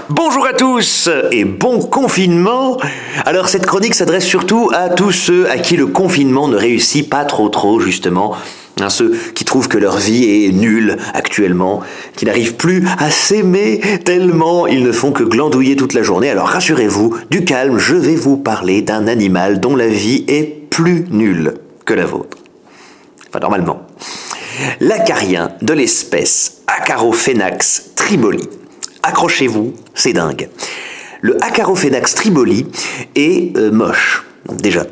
Bonjour à tous et bon confinement. Alors cette chronique s'adresse surtout à tous ceux à qui le confinement ne réussit pas trop justement. Ceux qui trouvent que leur vie est nulle actuellement, qui n'arrivent plus à s'aimer tellement ils ne font que glandouiller toute la journée. Alors rassurez-vous, du calme, je vais vous parler d'un animal dont la vie est plus nulle que la vôtre. Enfin normalement. L'acarien de l'espèce Acarophénax triboli. Accrochez-vous, c'est dingue. Le Acarophénax triboli est moche. Déjà,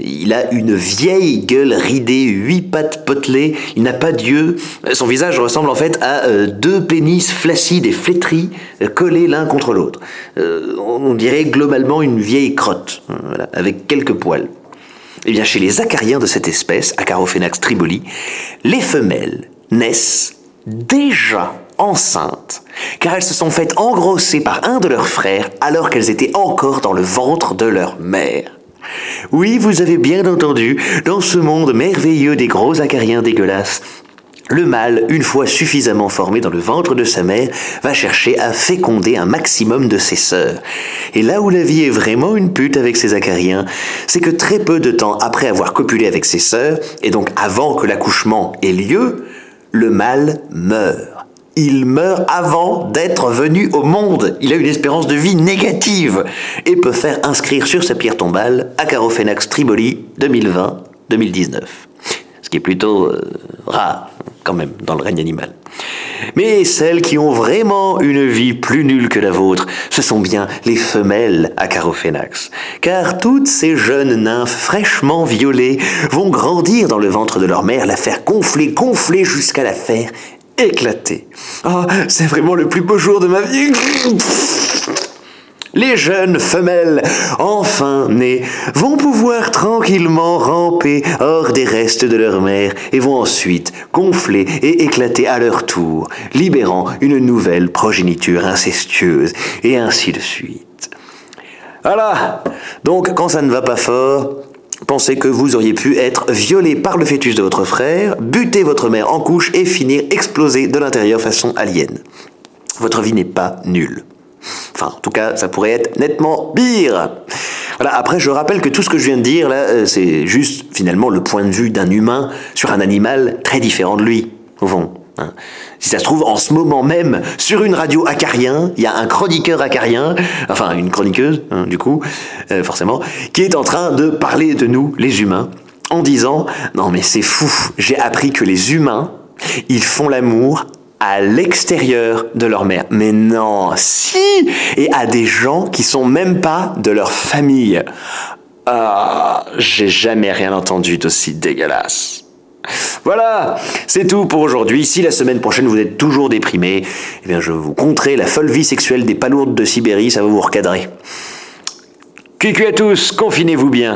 il a une vieille gueule ridée, 8 pattes potelées, il n'a pas d'yeux. Son visage ressemble en fait à 2 pénis flacides et flétris collés l'un contre l'autre. On dirait globalement une vieille crotte, voilà, avec quelques poils. Eh bien, chez les acariens de cette espèce, Acarophénax triboli, les femelles naissent déjà enceintes, car elles se sont faites engrosser par un de leurs frères alors qu'elles étaient encore dans le ventre de leur mère. Oui, vous avez bien entendu, dans ce monde merveilleux des gros acariens dégueulasses, le mâle, une fois suffisamment formé dans le ventre de sa mère, va chercher à féconder un maximum de ses sœurs. Et là où la vie est vraiment une pute avec ces acariens, c'est que très peu de temps après avoir copulé avec ses sœurs, et donc avant que l'accouchement ait lieu, le mâle meurt. Il meurt avant d'être venu au monde. Il a une espérance de vie négative et peut faire inscrire sur sa pierre tombale Acarophénax triboli 2020-2019. Ce qui est plutôt rare, quand même, dans le règne animal. Mais celles qui ont vraiment une vie plus nulle que la vôtre, ce sont bien les femelles Acarophénax. Car toutes ces jeunes nymphes fraîchement violées vont grandir dans le ventre de leur mère, la faire gonfler jusqu'à la faire éclater. Oh, c'est vraiment le plus beau jour de ma vie. Les jeunes femelles, enfin nées, vont pouvoir tranquillement ramper hors des restes de leur mère et vont ensuite gonfler et éclater à leur tour, libérant une nouvelle progéniture incestueuse, et ainsi de suite. Voilà. Donc, quand ça ne va pas fort, pensez que vous auriez pu être violé par le fœtus de votre frère, buter votre mère en couche et finir explosé de l'intérieur façon alien. Votre vie n'est pas nulle. Enfin, en tout cas, ça pourrait être nettement pire. Voilà, après, je rappelle que tout ce que je viens de dire, là, c'est juste, finalement, le point de vue d'un humain sur un animal très différent de lui, au fond. Hein. Si ça se trouve, en ce moment même, sur une radio acarien, il y a un chroniqueur acarien, enfin, une chroniqueuse, hein, du coup, forcément, qui est en train de parler de nous, les humains, en disant « Non, mais c'est fou, j'ai appris que les humains, ils font l'amour à l'extérieur de leur mère. » Mais non, si! Et à des gens qui sont même pas de leur famille. Ah, j'ai jamais rien entendu d'aussi dégueulasse. Voilà, c'est tout pour aujourd'hui. Si la semaine prochaine vous êtes toujours déprimé, eh bien je vous conterai la folle vie sexuelle des palourdes de Sibérie, ça va vous recadrer. Cucu à tous, confinez-vous bien.